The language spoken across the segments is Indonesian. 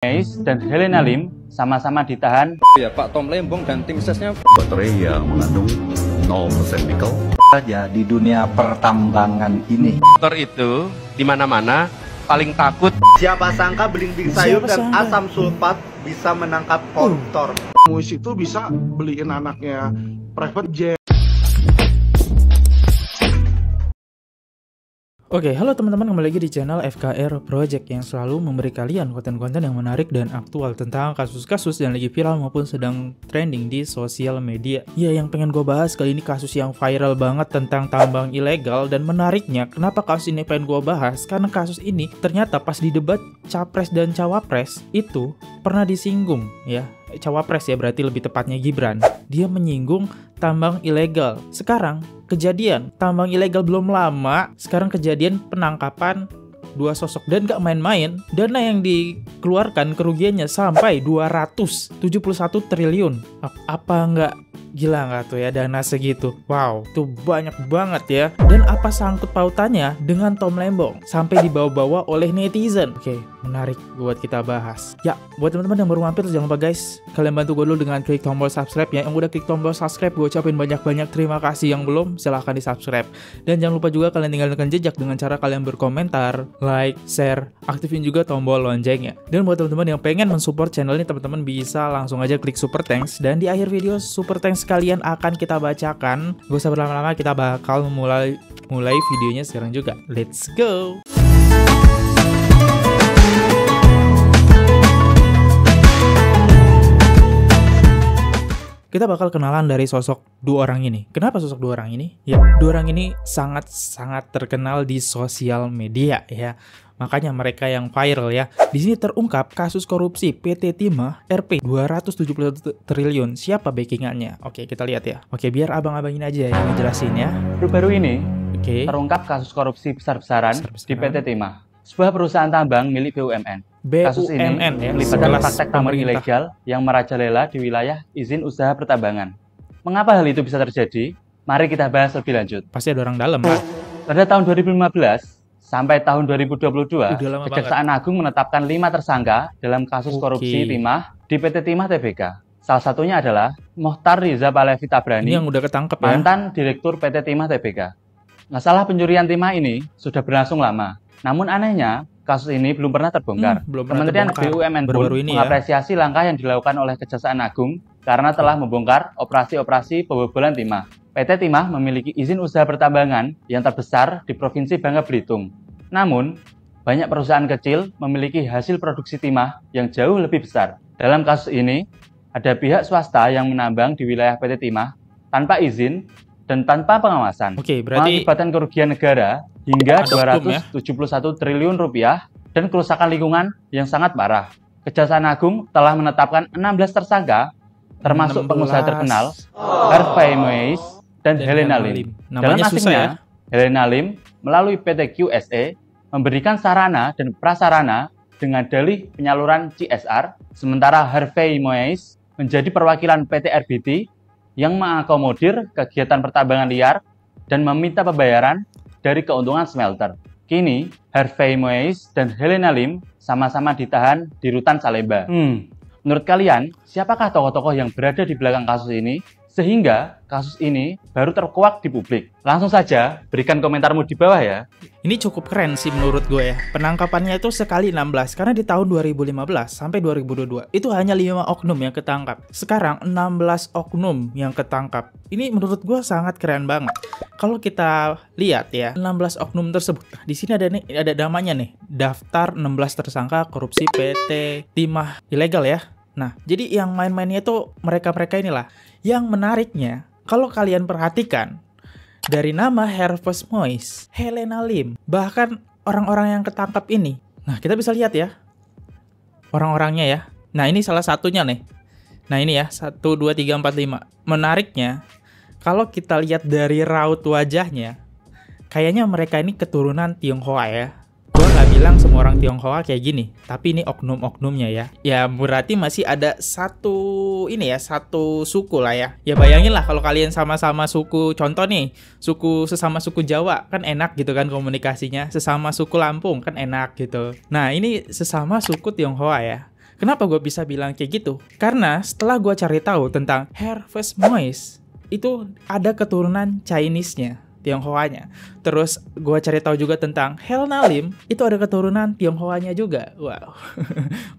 Meis dan Helena Lim sama-sama ditahan. Ya, Pak Tom Lembong dan tim sesnya. Baterai yang mengandung 0% nikel. Saja di dunia pertambangan ini. Motor itu di mana-mana paling takut. Siapa sangka belimbing sayur dan asam sulfat bisa menangkap koruptor. Muis itu bisa beliin anaknya private jet. Oke, halo teman-teman, kembali lagi di channel FKR Project yang selalu memberi kalian konten-konten yang menarik dan aktual tentang kasus-kasus yang lagi viral maupun sedang trending di sosial media. Ya, yang pengen gue bahas kali ini kasus yang viral banget tentang tambang ilegal, dan menariknya kenapa kasus ini pengen gue bahas, karena kasus ini ternyata pas di debat Capres dan Cawapres itu pernah disinggung ya. Cawapres ya, berarti lebih tepatnya Gibran. Dia menyinggung tambang ilegal. Sekarang kejadian tambang ilegal belum lama, sekarang kejadian penangkapan dua sosok, dan gak main-main. Dana yang dikeluarkan kerugiannya sampai 271 triliun. Apa nggak gila nggak tuh ya dana segitu? Wow, itu banyak banget ya. Dan apa sangkut pautannya dengan Tom Lembong sampai dibawa-bawa oleh netizen? Oke, menarik buat kita bahas. Ya, buat teman-teman yang baru mampir, jangan lupa guys, kalian bantu gue dulu dengan klik tombol subscribe ya. Yang udah klik tombol subscribe, gue ucapin banyak-banyak terima kasih. Yang belum, silahkan di subscribe. Dan jangan lupa juga kalian tinggalkan jejak dengan cara kalian berkomentar, like, share, aktifin juga tombol loncengnya. Dan buat teman-teman yang pengen mensupport channel ini, teman-teman bisa langsung aja klik super thanks. Dan di akhir video super thanks kalian akan kita bacakan. Gak usah berlama-lama, kita bakal mulai videonya sekarang juga. Let's go. Kita bakal kenalan dari sosok dua orang ini. Kenapa sosok dua orang ini? Ya, dua orang ini sangat-sangat terkenal di sosial media ya. Makanya mereka yang viral ya. Di sini terungkap kasus korupsi PT Timah Rp 271 triliun. Siapa backingannya? Oke, kita lihat ya. Oke, biar abang-abang ini aja yang ngejelasin ya. Baru-baru ini terungkap kasus korupsi besar-besaran di PT Timah, sebuah perusahaan tambang milik BUMN. Kasus ini melibatkan praktek tambang ilegal yang merajalela di wilayah izin usaha pertambangan. Mengapa hal itu bisa terjadi? Mari kita bahas lebih lanjut. Pasti ada orang dalam, Pak. Pada tahun 2015 sampai tahun 2022, Kejaksaan Agung menetapkan 5 tersangka dalam kasus korupsi timah di PT Timah Tbk. Salah satunya adalah Mohtar Riza Palevi Tabrani, yang udah ketangkep ya, mantan Direktur PT Timah Tbk. Masalah pencurian timah ini sudah berlangsung lama. Namun anehnya, kasus ini belum pernah terbongkar. Kementerian BUMN pun mengapresiasi langkah yang dilakukan oleh Kejaksaan Agung karena telah membongkar operasi-operasi pembobolan timah. PT Timah memiliki izin usaha pertambangan yang terbesar di Provinsi Bangka Belitung. Namun, banyak perusahaan kecil memiliki hasil produksi timah yang jauh lebih besar. Dalam kasus ini, ada pihak swasta yang menambang di wilayah PT Timah tanpa izin dan tanpa pengawasan, mengakibatkan kerugian negara hingga 271 triliun rupiah dan kerusakan lingkungan yang sangat parah. Kejaksaan Agung telah menetapkan 16 tersangka, termasuk pengusaha terkenal Harvey Mois dan Helena Lim. Dalam aslinya, Helena Lim melalui PT QSE memberikan sarana dan prasarana dengan dalih penyaluran CSR, sementara Harvey Mois menjadi perwakilan PT RBT yang mengakomodir kegiatan pertambangan liar dan meminta pembayaran dari keuntungan smelter. Kini, Harvey Mois dan Helena Lim sama-sama ditahan di Rutan Salemba. Menurut kalian, siapakah tokoh-tokoh yang berada di belakang kasus ini, sehingga kasus ini baru terkuak di publik? Langsung saja, berikan komentarmu di bawah ya. Ini cukup keren sih menurut gue ya. Penangkapannya itu sekali 16, karena di tahun 2015 sampai 2022 itu hanya 5 oknum yang ketangkap. Sekarang 16 oknum yang ketangkap. Ini menurut gue sangat keren banget. Kalau kita lihat ya, 16 oknum tersebut, di sini ada namanya nih, daftar 16 tersangka korupsi PT Timah ilegal ya. Nah, jadi yang main-mainnya itu mereka-mereka inilah. Yang menariknya, kalau kalian perhatikan, dari nama Harvey Mois, Helena Lim, bahkan orang-orang yang ketangkap ini. Nah, kita bisa lihat ya, orang-orangnya ya. Nah, ini salah satunya nih. Nah, ini ya, 1, 2, 3, 4, 5. Menariknya, kalau kita lihat dari raut wajahnya, kayaknya mereka ini keturunan Tionghoa ya. Gue nggak bilang semua orang Tionghoa kayak gini, tapi ini oknum-oknumnya ya. Ya berarti masih ada satu suku lah ya. Ya bayangin lah kalau kalian sama-sama suku, contoh nih, sesama suku Jawa kan enak gitu kan komunikasinya. Sesama suku Lampung kan enak gitu. Nah ini sesama suku Tionghoa ya. Kenapa gue bisa bilang kayak gitu? Karena setelah gue cari tahu tentang Harvest Moist, itu ada keturunan Chinese-nya, Tionghoanya. Terus gue cari tahu juga tentang Helena Lim, itu ada keturunan Tionghoanya juga. Wow,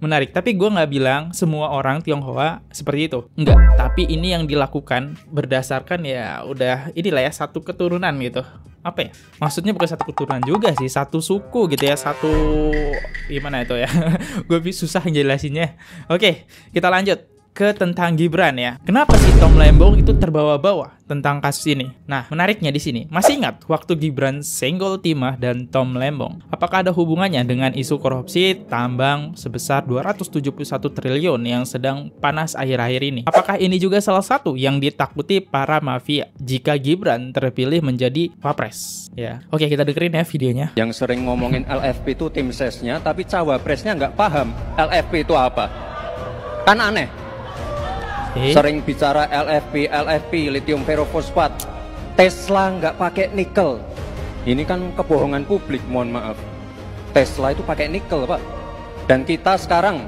menarik. Tapi gue nggak bilang semua orang Tionghoa seperti itu, enggak. Tapi ini yang dilakukan berdasarkan ya udah inilah ya, satu keturunan gitu. Apa ya? Maksudnya bukan satu keturunan juga sih, satu suku gitu ya, satu gimana itu ya? Gue susah jelasinnya. Oke, kita lanjut ke tentang Gibran ya. Kenapa sih Tom Lembong itu terbawa-bawa tentang kasus ini? Nah, menariknya di sini. Masih ingat waktu Gibran senggol Timah dan Tom Lembong? Apakah ada hubungannya dengan isu korupsi tambang sebesar 271 triliun yang sedang panas akhir-akhir ini? Apakah ini juga salah satu yang ditakuti para mafia jika Gibran terpilih menjadi Wapres? Ya. Oke, kita dengerin ya videonya. Yang sering ngomongin LFP itu tim sesnya, tapi cawapresnya nggak paham LFP itu apa. Kan aneh. Sering bicara LFP, lithium ferrofosfat. Tesla nggak pakai nikel. Ini kan kebohongan publik, mohon maaf. Tesla itu pakai nikel, Pak. Dan kita sekarang,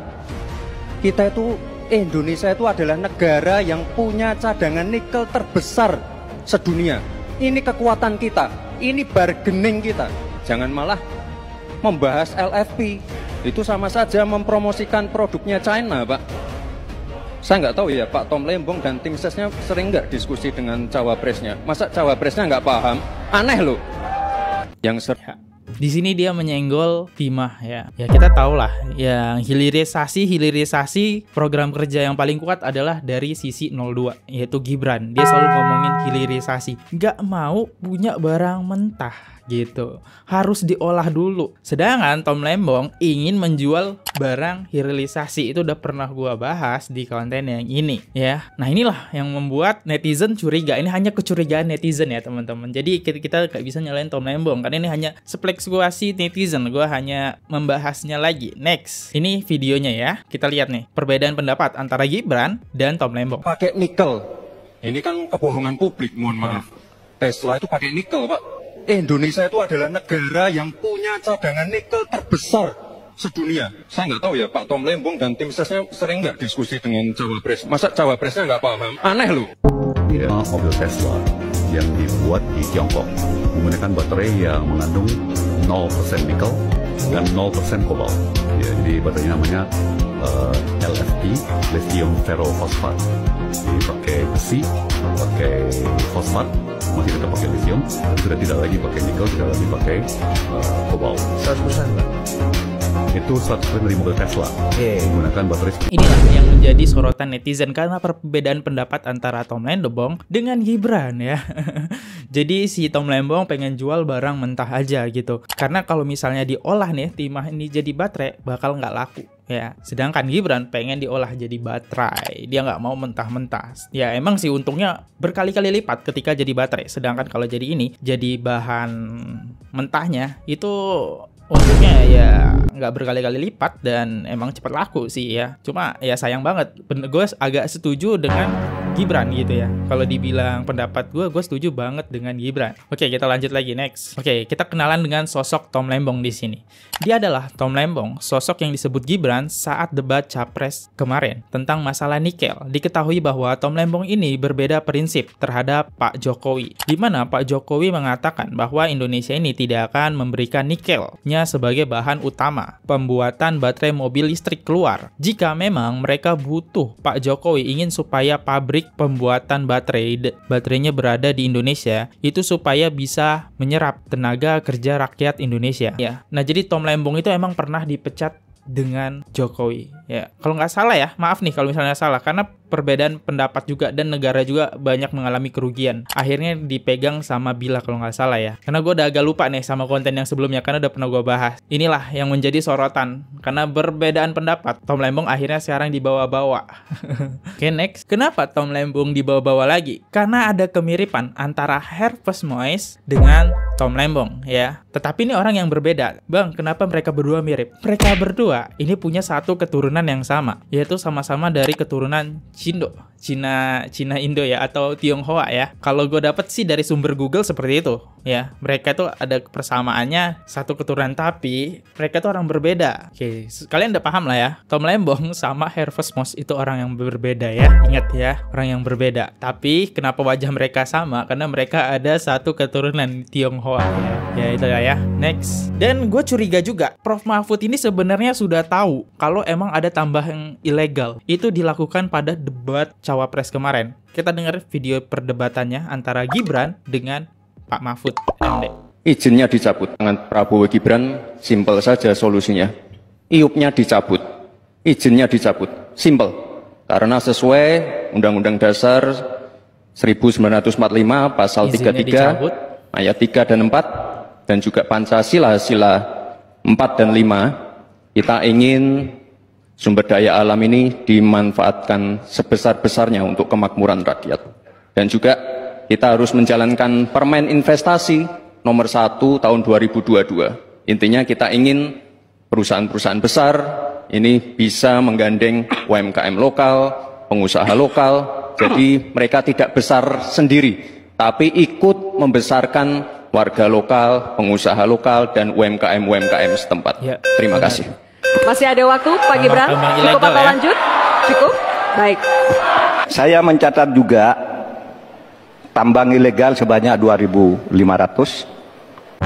Indonesia itu adalah negara yang punya cadangan nikel terbesar sedunia. Ini kekuatan kita, ini bargaining kita. Jangan malah membahas LFP. Itu sama saja mempromosikan produknya China, Pak. Saya nggak tahu ya, Pak Tom Lembong dan tim sesnya sering nggak diskusi dengan cawapresnya. Masa cawapresnya nggak paham? Aneh loh. Yang di sini dia menyenggol Timah ya. Ya kita tahu lah, yang hilirisasi program kerja yang paling kuat adalah dari sisi 02, yaitu Gibran. Dia selalu ngomongin hilirisasi. Nggak mau punya barang mentah gitu, harus diolah dulu. Sedangkan Tom Lembong ingin menjual barang hilirisasi. Itu udah pernah gua bahas di konten yang ini ya. Nah inilah yang membuat netizen curiga. Ini hanya kecurigaan netizen ya teman-teman. Jadi kita gak bisa nyalain Tom Lembong karena ini hanya spekulasi netizen. Gua hanya membahasnya lagi. Next, ini videonya ya. Kita lihat nih perbedaan pendapat antara Gibran dan Tom Lembong. Pakai nikel. Ini kan kebohongan publik, mohon maaf. Tesla itu pakai nikel, Pak. Indonesia itu adalah negara yang punya cadangan nikel terbesar sedunia. Saya nggak tahu ya, Pak Tom Lembong dan tim sesnya sering nggak diskusi dengan cawapres. Masa cawapresnya nggak paham? Aneh loh. Mobil Tesla yang dibuat di Tiongkok menggunakan baterai yang mengandung 0% nikel dan 0% kobalt. Ya, jadi baterainya namanya LFP, lithium ferrofosfat. Jadi pakai besi, pakai fosfat, masih tetap pakai lithium, dan sudah tidak lagi pakai nikel, tidak lagi pakai kobalt. 100% Pak. Itu 100% dari mobil Tesla menggunakan baterai. Inilah yang menjadi sorotan netizen karena perbedaan pendapat antara Tom Lembong dengan Gibran ya. Jadi si Tom Lembong pengen jual barang mentah aja gitu. Karena kalau misalnya diolah nih timah ini jadi baterai bakal nggak laku ya. Sedangkan Gibran pengen diolah jadi baterai. Dia nggak mau mentah-mentah. Ya emang sih untungnya berkali-kali lipat ketika jadi baterai. Sedangkan kalau jadi ini jadi bahan mentahnya itu untungnya ya nggak berkali-kali lipat dan emang cepat laku sih ya. Cuma ya sayang banget. Gue agak setuju dengan Gibran gitu ya. Kalau dibilang pendapat gue setuju banget dengan Gibran. Oke, kita lanjut lagi next. Oke, kita kenalan dengan sosok Tom Lembong di sini. Dia adalah Tom Lembong, sosok yang disebut Gibran saat debat capres kemarin tentang masalah nikel. Diketahui bahwa Tom Lembong ini berbeda prinsip terhadap Pak Jokowi, di mana Pak Jokowi mengatakan bahwa Indonesia ini tidak akan memberikan nikelnya sebagai bahan utama pembuatan baterai mobil listrik keluar. Jika memang mereka butuh, Pak Jokowi ingin supaya pabrik pembuatan baterainya berada di Indonesia, itu supaya bisa menyerap tenaga kerja rakyat Indonesia ya. Nah jadi Tom Lembong itu emang pernah dipecat dengan Jokowi ya. Kalau nggak salah ya, maaf nih kalau misalnya salah, karena perbedaan pendapat juga dan negara juga banyak mengalami kerugian. Akhirnya dipegang sama Bila kalau nggak salah ya. Karena gue udah agak lupa nih sama konten yang sebelumnya karena udah pernah gue bahas. Inilah yang menjadi sorotan karena perbedaan pendapat. Tom Lembong akhirnya sekarang dibawa-bawa. Oke, next. Kenapa Tom Lembong dibawa-bawa lagi? Karena ada kemiripan antara Harvest Moist dengan Tom Lembong ya. Tetapi ini orang yang berbeda. Bang, kenapa mereka berdua mirip? Mereka berdua ini punya satu keturunan yang sama, yaitu sama-sama dari keturunan Cina Indo ya, atau Tionghoa ya. Kalau gue dapet sih dari sumber Google seperti itu. ya. Mereka tuh ada persamaannya satu keturunan, tapi mereka tuh orang berbeda. Oke, kalian udah paham lah ya. Tom Lembong sama Harvest Moss itu orang yang berbeda ya. Ingat ya, orang yang berbeda. Tapi kenapa wajah mereka sama? Karena mereka ada satu keturunan Tionghoa ya. Ya itu ya. Next. Dan gue curiga juga, Prof Mahfud ini sebenarnya sudah tahu kalau emang ada tambahan ilegal. Itu dilakukan pada debat Cawapres kemarin. Kita dengar video perdebatannya antara Gibran dengan Pak Mahfud MD. Izinnya dicabut. Dengan Prabowo Gibran, simpel saja solusinya. IUP-nya dicabut. Izinnya dicabut. Simpel. Karena sesuai Undang-Undang Dasar 1945 pasal 33 ayat 3 dan 4 dan juga Pancasila sila 4 dan 5, kita ingin sumber daya alam ini dimanfaatkan sebesar-besarnya untuk kemakmuran rakyat. Dan juga kita harus menjalankan Permen Investasi nomor 1 tahun 2022. Intinya kita ingin perusahaan-perusahaan besar ini bisa menggandeng UMKM lokal, pengusaha lokal, jadi mereka tidak besar sendiri, tapi ikut membesarkan warga lokal, pengusaha lokal, dan UMKM setempat. Ya, terima kasih. Masih ada waktu, Pak Gibran? Cukup atau lanjut? Cukup? Baik. Saya mencatat juga tambang ilegal sebanyak 2.500.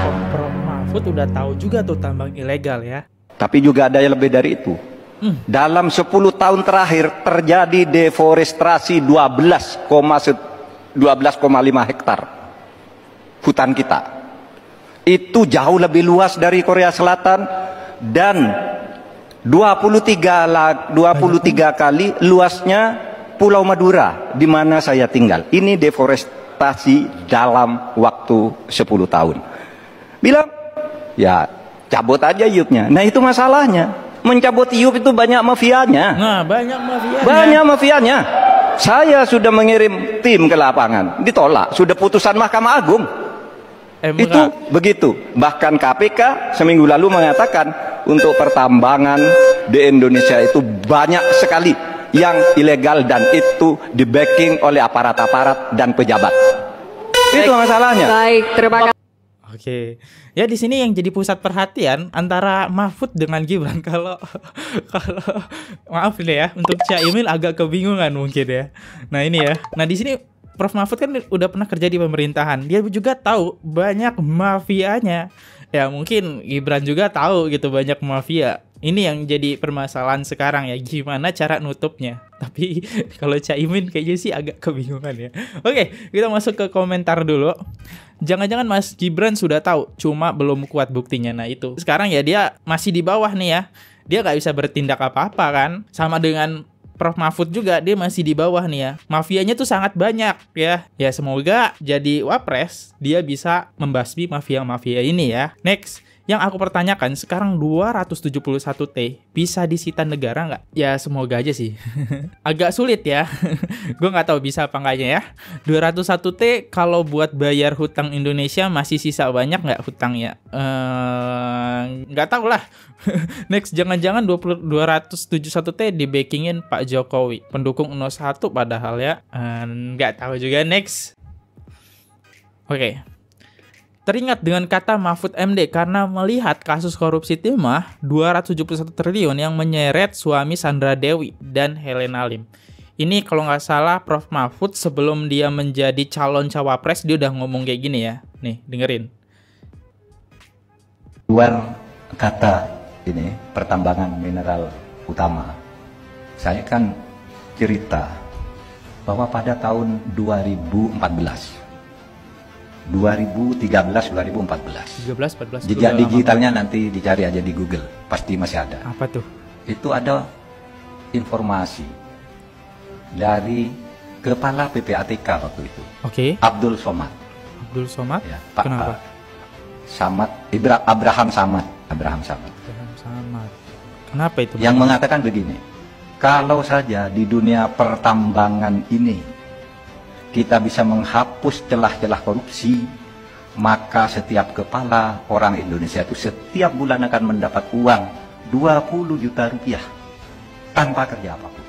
Prof Mahfud udah tahu juga tuh tambang ilegal ya. Tapi juga ada yang lebih dari itu. Dalam 10 tahun terakhir terjadi deforestasi 12,5 hektar hutan kita. Itu jauh lebih luas dari Korea Selatan dan 23 kali luasnya Pulau Madura di mana saya tinggal. Ini deforestasi dalam waktu 10 tahun. Bilang, ya cabut aja IUP-nya. Nah itu masalahnya. Mencabut IUP itu banyak mafianya. Nah, banyak mafianya. Banyak mafianya. Saya sudah mengirim tim ke lapangan, ditolak. Sudah putusan Mahkamah Agung. Itu begitu. Bahkan KPK seminggu lalu mengatakan untuk pertambangan di Indonesia itu banyak sekali yang ilegal dan itu di backing oleh aparat-aparat dan pejabat. Itu masalahnya. Baik, terima kasih. Oke, ya di sini yang jadi pusat perhatian antara Mahfud dengan Gibran. Kalau maaf nih ya, untuk Caimin agak kebingungan mungkin ya. Nah ini ya, nah di sini Prof Mahfud kan udah pernah kerja di pemerintahan, dia juga tahu banyak mafianya. Ya mungkin Gibran juga tahu gitu banyak mafia. Ini yang jadi permasalahan sekarang ya, gimana cara nutupnya. Tapi kalau Caimin kayaknya sih agak kebingungan ya. Oke, kita masuk ke komentar dulu. Jangan-jangan Mas Gibran sudah tahu, cuma belum kuat buktinya. Nah itu, sekarang ya dia masih di bawah nih ya. Dia nggak bisa bertindak apa-apa kan. Sama dengan Prof Mahfud juga, dia masih di bawah nih ya. Mafianya tuh sangat banyak ya. Ya semoga jadi wapres, dia bisa membasmi mafia-mafia ini ya. Next. Yang aku pertanyakan, sekarang 271T bisa disita negara nggak? Ya semoga aja sih. Agak sulit ya. Gue nggak tahu bisa apa enggaknya ya. 201T kalau buat bayar hutang Indonesia masih sisa banyak nggak hutangnya? Nggak tahu lah. Next, jangan-jangan 271T di backingin Pak Jokowi. Pendukung 01 padahal ya. Nggak tahu juga. Next. Oke. Teringat dengan kata Mahfud MD karena melihat kasus korupsi timah 271 triliun yang menyeret suami Sandra Dewi dan Helena Lim. Ini kalau nggak salah Prof Mahfud sebelum dia menjadi calon cawapres dia udah ngomong kayak gini ya. Nih, dengerin. Luar kata ini pertambangan mineral utama. Saya kan cerita bahwa pada tahun 2014 2013-2014. Jejak digitalnya nanti dicari aja di Google, pasti masih ada. Apa tuh? Itu ada informasi dari kepala PPATK waktu itu. Oke. Abdul Somad. Abdul Somad? Ya, Pak. Kenapa? Samad, Abraham Samad. Abraham Samad. Kenapa itu? Yang mengatakan begini, kalau saja di dunia pertambangan ini kita bisa menghapus celah-celah korupsi, maka setiap kepala orang Indonesia itu setiap bulan akan mendapat uang 20 juta rupiah tanpa kerja apapun.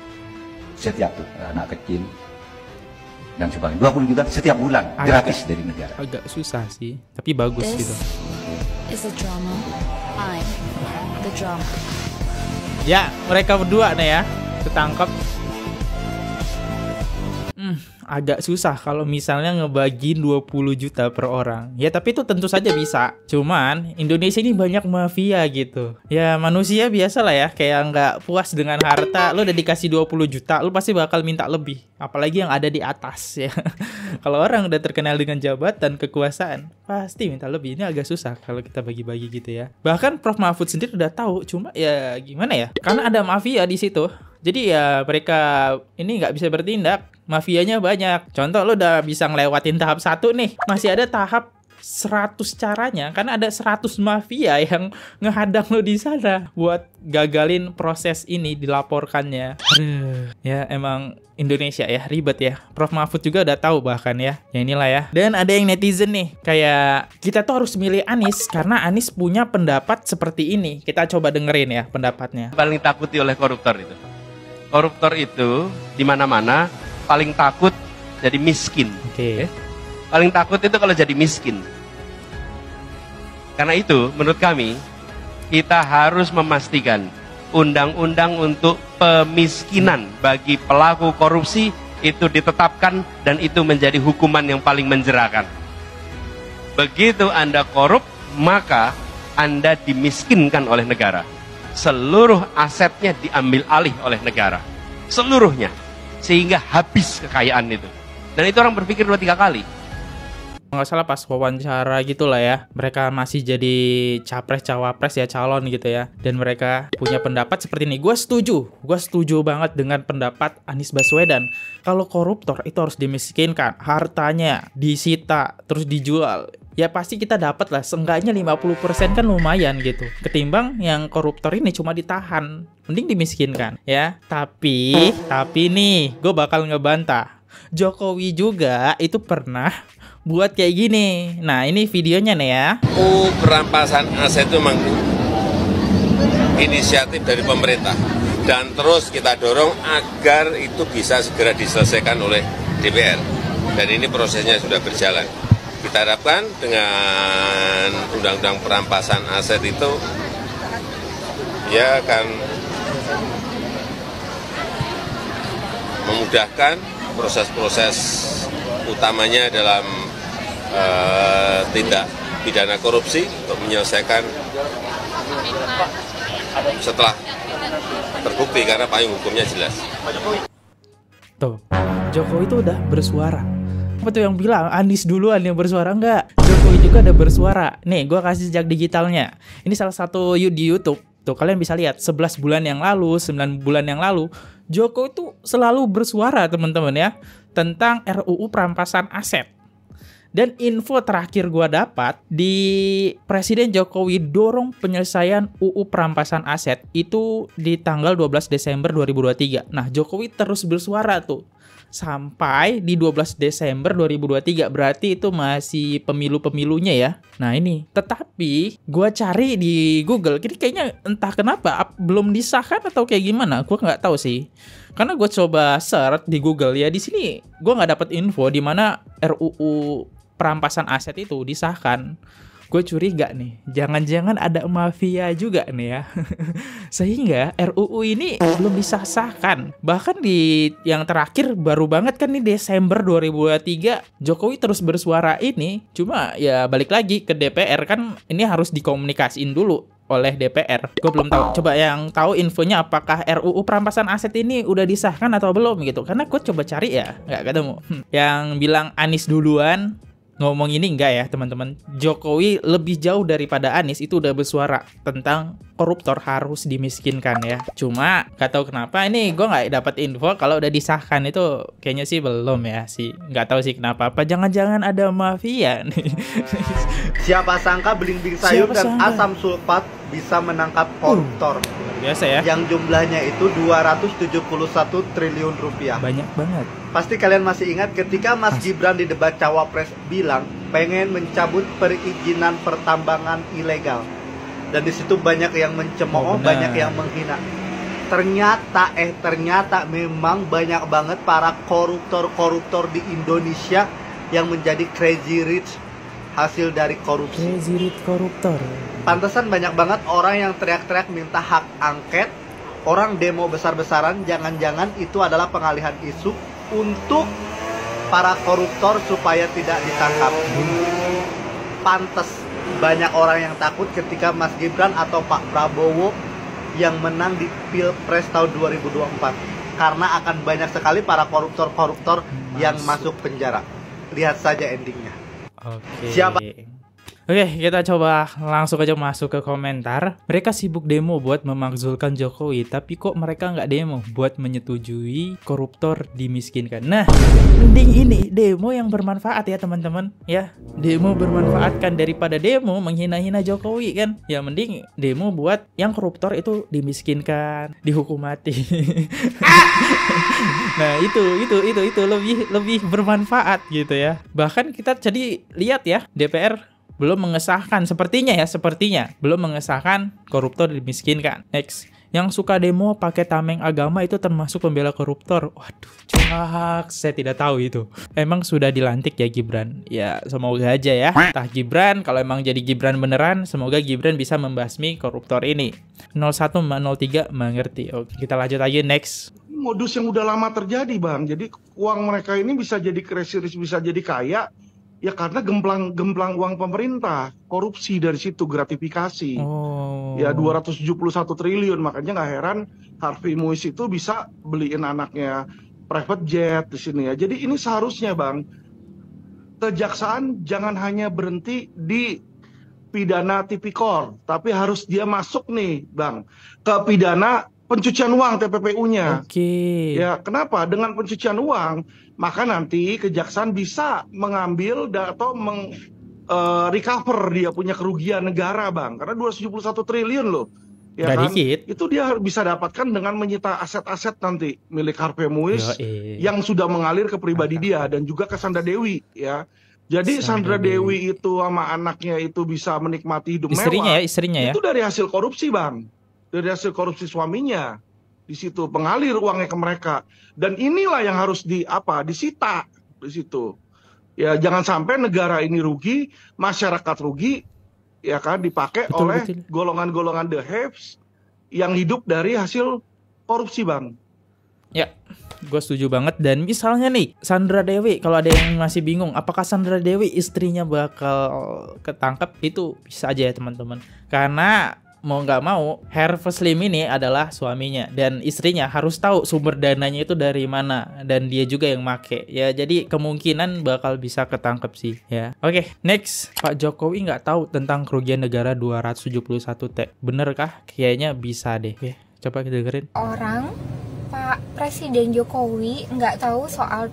Setiap tuh anak kecil dan sebagainya. 20 juta setiap bulan gratis dari negara. Agak susah sih, tapi bagus gitu. Is the drama. I'm the drama. Ya, mereka berdua nih ya, ketangkep. Agak susah kalau misalnya ngebagiin 20 juta per orang. Ya tapi itu tentu saja bisa. Cuman Indonesia ini banyak mafia gitu. Ya manusia biasa lah ya, kayak nggak puas dengan harta. Lo udah dikasih 20 juta, lo pasti bakal minta lebih. Apalagi yang ada di atas ya. Kalau orang udah terkenal dengan jabatan, kekuasaan, pasti minta lebih. Ini agak susah kalau kita bagi-bagi gitu ya. Bahkan Prof Mahfud sendiri udah tahu. Cuma ya gimana ya, karena ada mafia di situ. Jadi ya mereka ini nggak bisa bertindak. Mafianya banyak. Contoh lo udah bisa ngelewatin tahap 1 nih, masih ada tahap 100 caranya. Karena ada 100 mafia yang ngehadang lo di sana buat gagalin proses ini dilaporkannya. Ya emang Indonesia ya ribet ya. Prof Mahfud juga udah tahu bahkan ya. Ya inilah ya. Dan ada yang netizen nih, kayak kita tuh harus milih Anies karena Anies punya pendapat seperti ini. Kita coba dengerin ya pendapatnya. Paling takuti oleh koruptor itu. Koruptor itu di mana-mana paling takut jadi miskin. Oke. Paling takut itu kalau jadi miskin. Karena itu menurut kami kita harus memastikan undang-undang untuk pemiskinan bagi pelaku korupsi itu ditetapkan dan itu menjadi hukuman yang paling menjerakan. Begitu Anda korup, maka Anda dimiskinkan oleh negara. Seluruh asetnya diambil alih oleh negara. Seluruhnya. Sehingga habis kekayaan itu. Dan itu orang berpikir 2-3 kali. Nggak salah pas wawancara gitu lah ya, mereka masih jadi capres-cawapres ya, calon gitu ya. Dan mereka punya pendapat seperti ini. Gue setuju banget dengan pendapat Anies Baswedan. Kalau koruptor itu harus dimiskinkan, hartanya disita, terus dijual. Ya pasti kita dapat lah, seenggaknya 50% kan lumayan gitu. Ketimbang yang koruptor ini cuma ditahan, mending dimiskinkan ya. Tapi nih, gue bakal ngebantah. Jokowi juga itu pernah buat kayak gini. Nah ini videonya nih ya. Perampasan aset itu memang inisiatif dari pemerintah. Dan terus kita dorong agar itu bisa segera diselesaikan oleh DPR. Dan ini prosesnya sudah berjalan. Kita harapkan dengan undang-undang perampasan aset itu ya akan memudahkan proses-proses utamanya dalam tindak pidana korupsi untuk menyelesaikan setelah terbukti karena payung hukumnya jelas. Tuh, Jokowi itu udah bersuara. Apa tuh yang bilang Anies duluan yang bersuara? Enggak, Jokowi juga ada bersuara. Nih, gue kasih jejak digitalnya. Ini salah satu di YouTube. Tuh, kalian bisa lihat 11 bulan yang lalu, 9 bulan yang lalu, Jokowi itu selalu bersuara teman-teman ya, tentang RUU perampasan aset. Dan info terakhir gue dapat, di Presiden Jokowi dorong penyelesaian UU perampasan aset itu di tanggal 12 Desember 2023. Nah, Jokowi terus bersuara tuh sampai di 12 Desember 2023, berarti itu masih pemilu-pemilunya ya. Nah ini, tetapi gue cari di Google, jadi kayaknya entah kenapa belum disahkan atau kayak gimana, gue nggak tahu sih. Karena gue coba search di Google ya, di sini gue nggak dapat info di mana RUU perampasan aset itu disahkan. Gue curiga nih, jangan-jangan ada mafia juga nih ya. Sehingga RUU ini belum disahkan. Bahkan di yang terakhir baru banget kan nih Desember 2023, Jokowi terus bersuara ini. Cuma ya balik lagi ke DPR kan, ini harus dikomunikasiin dulu oleh DPR. Gue belum tahu. Coba yang tahu infonya apakah RUU perampasan aset ini udah disahkan atau belum gitu. Karena gue coba cari ya, nggak ketemu. Yang bilang Anies duluan ngomong ini enggak ya teman-teman. Jokowi lebih jauh daripada Anies itu udah bersuara tentang koruptor harus dimiskinkan ya. Cuma gak tahu kenapa ini gue nggak dapat info kalau udah disahkan itu, kayaknya sih belum ya sih. Nggak tahu sih kenapa. Apa jangan-jangan ada mafia nih. Siapa sangka belimbing sayur dan asam sulfat bisa menangkap koruptor. Biasa ya. Yang jumlahnya itu 271 triliun rupiah. Banyak banget. Pasti kalian masih ingat ketika Mas Gibran di debat cawapres bilang pengen mencabut perizinan pertambangan ilegal. Dan di situ banyak yang mencemooh, banyak yang menghina. ternyata memang banyak banget para koruptor di Indonesia yang menjadi crazy rich hasil dari korupsi. Crazy rich koruptor. Pantesan banyak banget orang yang teriak-teriak minta hak angket, orang demo besar-besaran, jangan-jangan itu adalah pengalihan isu untuk para koruptor supaya tidak ditangkap. Pantes banyak orang yang takut ketika Mas Gibran atau Pak Prabowo yang menang di Pilpres tahun 2024, karena akan banyak sekali para koruptor yang masuk penjara. Lihat saja endingnya. Oke. Siapa? Oke, kita coba langsung aja masuk ke komentar. Mereka sibuk demo buat memakzulkan Jokowi, tapi kok mereka nggak demo buat menyetujui koruptor dimiskinkan. Nah, mending ini demo yang bermanfaat ya teman-teman. Ya, demo bermanfaatkan daripada demo menghina-hina Jokowi kan. Ya, mending demo buat yang koruptor itu dimiskinkan, dihukum mati. Nah, itu lebih bermanfaat gitu ya. Bahkan kita jadi lihat ya, DPR belum mengesahkan, sepertinya belum mengesahkan koruptor dimiskinkan. Next, yang suka demo pakai tameng agama itu termasuk pembela koruptor. Waduh, cak, saya tidak tahu itu. Emang sudah dilantik ya Gibran? Ya, semoga aja ya. Entah Gibran, kalau emang jadi Gibran beneran, semoga Gibran bisa membasmi koruptor ini. 01 03 mengerti. Oke, kita lanjut aja next. Modus yang udah lama terjadi, Bang. Jadi uang mereka ini bisa jadi crazy rich, bisa jadi kaya. Ya karena gemplang uang pemerintah, korupsi dari situ, gratifikasi. Ya 271 triliun, makanya nggak heran Harvey Muiz itu bisa beliin anaknya private jet di sini ya. Jadi ini seharusnya Bang, kejaksaan jangan hanya berhenti di pidana tipikor, tapi harus dia masuk nih Bang, ke pidana pencucian uang TPPU-nya. Oke. Ya, kenapa? Dengan pencucian uang, maka nanti kejaksaan bisa mengambil atau recover dia punya kerugian negara, Bang. Karena 271 triliun loh. Ya kan? Dikit. Itu dia bisa dapatkan dengan menyita aset-aset nanti milik Harvey Muiz yang sudah mengalir ke pribadi dia dan juga ke Sandra Dewi ya. Jadi Sandra Dewi itu sama anaknya itu bisa menikmati hidup mewah. Istrinya ya. Itu dari hasil korupsi, Bang. Dari hasil korupsi suaminya, di situ pengalir uangnya ke mereka, dan inilah yang harus disita di situ. Ya jangan sampai negara ini rugi, masyarakat rugi, ya kan dipakai oleh golongan-golongan the haves yang hidup dari hasil korupsi, Bang. Ya, gue setuju banget. Dan misalnya nih Sandra Dewi, kalau ada yang masih bingung apakah Sandra Dewi istrinya bakal ketangkep, itu bisa aja ya teman-teman, karena mau nggak mau, Harvey Slim ini adalah suaminya dan istrinya harus tahu sumber dananya itu dari mana dan dia juga yang make ya, jadi kemungkinan bakal bisa ketangkep sih ya. Oke, next, Pak Jokowi nggak tahu tentang kerugian negara 271 T, bener kah? Kayaknya bisa deh. Oke, coba kita dengerin. Orang Pak Presiden Jokowi nggak tahu soal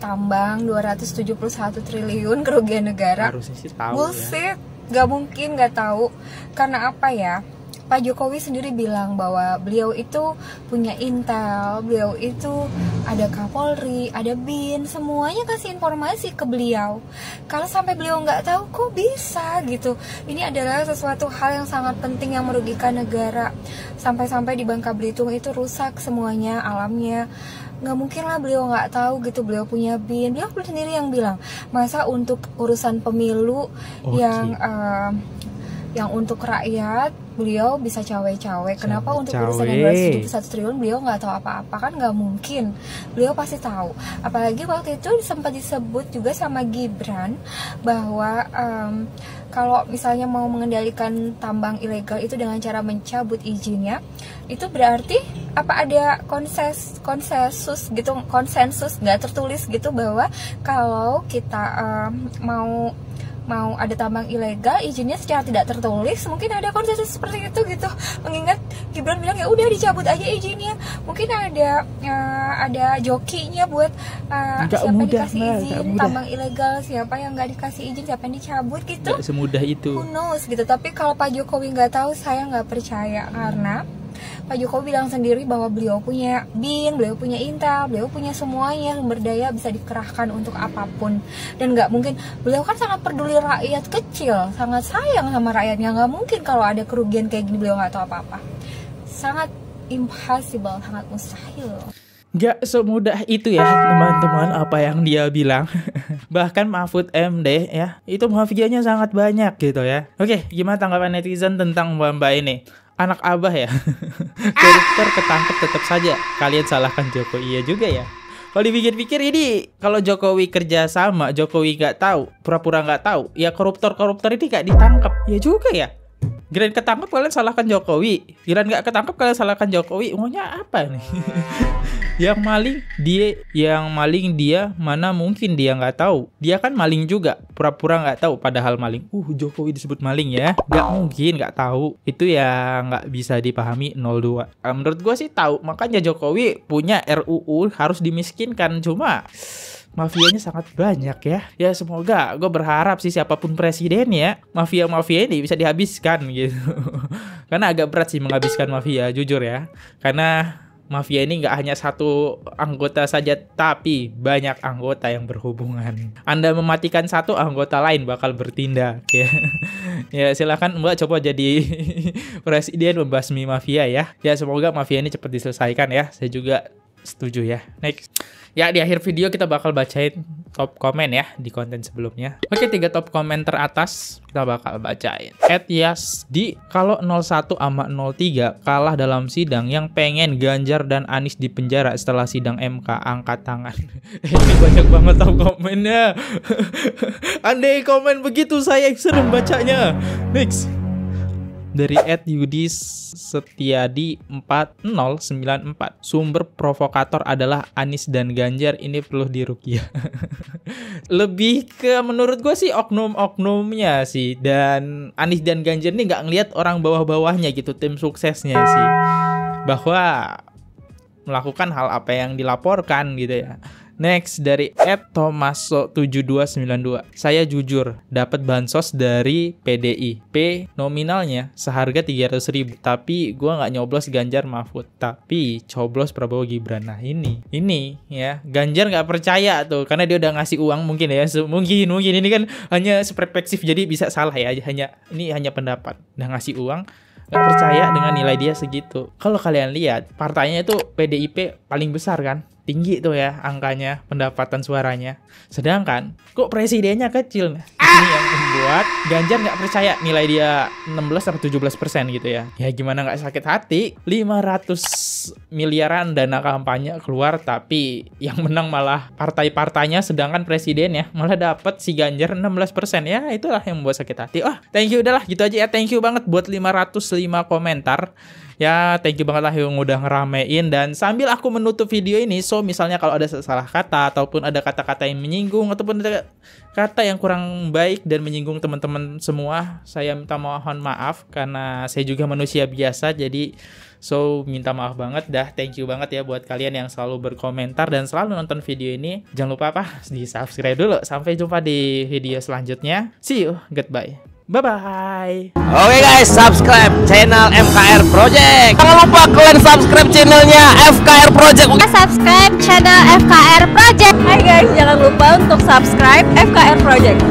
tambang 271 triliun kerugian negara. Harusnya sih tahu. Bullshit. Gak mungkin gak tahu. Karena apa ya, Pak Jokowi sendiri bilang bahwa beliau itu punya intel, beliau itu ada Kapolri, ada BIN, semuanya kasih informasi ke beliau. Kalau sampai beliau nggak tahu, kok bisa gitu. Ini adalah sesuatu hal yang sangat penting yang merugikan negara. Sampai-sampai di Bangka Belitung itu rusak semuanya, alamnya. Nggak mungkin lah beliau nggak tahu gitu, beliau punya BIN. Beliau sendiri yang bilang, masa untuk urusan pemilu yang untuk rakyat beliau bisa cawe-cawe. Kenapa untuk urusan yang 271 triliun beliau nggak tahu apa-apa? Kan nggak mungkin. Beliau pasti tahu. Apalagi waktu itu sempat disebut juga sama Gibran bahwa kalau misalnya mau mengendalikan tambang ilegal itu dengan cara mencabut izinnya, itu berarti apa ada konsensus nggak tertulis gitu bahwa kalau kita mau ada tambang ilegal, izinnya secara tidak tertulis, mungkin ada konsensus seperti itu gitu. Mengingat Gibran bilang ya udah dicabut aja izinnya, mungkin ada jokinya buat siapa dikasih izin tambang ilegal, siapa yang nggak dikasih izin, siapa yang dicabut gitu. Gak semudah itu. Who knows gitu. Tapi kalau Pak Jokowi nggak tahu, saya nggak percaya, karena Pak Jokowi bilang sendiri bahwa beliau punya BIN, beliau punya intel, beliau punya semuanya, sumber daya bisa dikerahkan untuk apapun. Dan nggak mungkin, beliau kan sangat peduli rakyat kecil, sangat sayang sama rakyatnya. Nggak mungkin kalau ada kerugian kayak gini beliau nggak tahu apa-apa. Sangat impossible, sangat mustahil. Gak semudah itu ya teman-teman apa yang dia bilang. Bahkan Mahfud MD ya, itu mafianya sangat banyak gitu ya. Oke, gimana tanggapan netizen tentang mbak ini? Anak abah ya. Koruptor ketangkep tetap saja. Kalian salahkan Jokowi. Iya juga ya. Kalau dipikir-pikir ini, kalau Jokowi kerja sama, Jokowi nggak tahu, pura-pura nggak tahu, ya koruptor-koruptor ini gak ditangkap. Ya juga ya. Kirain ketangkep kalian salahkan Jokowi, kirain nggak ketangkep kalian salahkan Jokowi. Maunya apa nih? Yang maling dia, mana mungkin dia nggak tahu? Dia kan maling juga, pura-pura nggak tahu padahal maling. Jokowi disebut maling ya? Nggak mungkin nggak tahu. Itu ya nggak bisa dipahami 02. Menurut gue sih tahu, makanya Jokowi punya RUU harus dimiskinkan. Cuma mafianya sangat banyak ya. Ya semoga, gue berharap sih siapapun presiden ya, mafia-mafia ini bisa dihabiskan gitu. Karena agak berat sih menghabiskan mafia, jujur ya. Karena mafia ini nggak hanya satu anggota saja, tapi banyak anggota yang berhubungan. Anda mematikan satu, anggota lain bakal bertindak ya. Ya silakan Mbak coba jadi presiden membasmi mafia ya. Ya semoga mafia ini cepat diselesaikan ya. Saya juga setuju ya. Next. Ya di akhir video kita bakal bacain top komen ya di konten sebelumnya. Oke, 3 top komen teratas kita bakal bacain. @yasdi, kalau 01 sama 03 kalah dalam sidang, yang pengen Ganjar dan Anies di penjara setelah sidang MK angkat tangan. Ini banyak banget top komennya. Andai komen begitu saya serem bacanya. Next. Dari @yudisetiadi 4094, sumber provokator adalah Anies dan Ganjar, ini perlu diruqyah. Lebih ke menurut gue sih oknum-oknumnya sih, dan Anies dan Ganjar ini nggak ngelihat orang bawah-bawahnya gitu, tim suksesnya sih, bahwa melakukan hal apa yang dilaporkan gitu ya. Next, dari @tomaso7292, saya jujur dapat bansos dari PDIP, nominalnya seharga 300.000, tapi gua nggak nyoblos Ganjar Mahfud, tapi coblos Prabowo Gibran. Nah ini ya, Ganjar nggak percaya tuh karena dia udah ngasih uang mungkin ya, mungkin ini kan hanya perspektif jadi bisa salah ya, ini hanya pendapat. Udah ngasih uang, nggak percaya dengan nilai dia segitu. Kalau kalian lihat partainya itu PDIP paling besar kan, tinggi tuh ya angkanya, pendapatan suaranya. Sedangkan kok presidennya kecil. Ini yang membuat Ganjar nggak percaya nilai dia 16-17% gitu ya. Ya gimana nggak sakit hati, 500 miliaran dana kampanye keluar, tapi yang menang malah partai-partainya, sedangkan presidennya malah dapat si Ganjar 16%. Ya itulah yang membuat sakit hati. Thank you, udahlah gitu aja ya. Thank you banget buat 505 komentar. Ya, thank you banget lah yang udah ngeramein. Dan sambil aku menutup video ini, so misalnya kalau ada salah kata ataupun ada kata-kata yang menyinggung ataupun ada kata yang kurang baik dan menyinggung teman-teman semua, saya minta mohon maaf karena saya juga manusia biasa. Jadi so minta maaf banget dah. Thank you banget ya buat kalian yang selalu berkomentar dan selalu nonton video ini. Jangan lupa di subscribe dulu. Sampai jumpa di video selanjutnya. See you, goodbye. Bye-bye. Oke guys, subscribe channel FKR Project. Jangan lupa kalian subscribe channelnya FKR Project. Subscribe channel FKR Project. Hai guys, jangan lupa untuk subscribe FKR Project.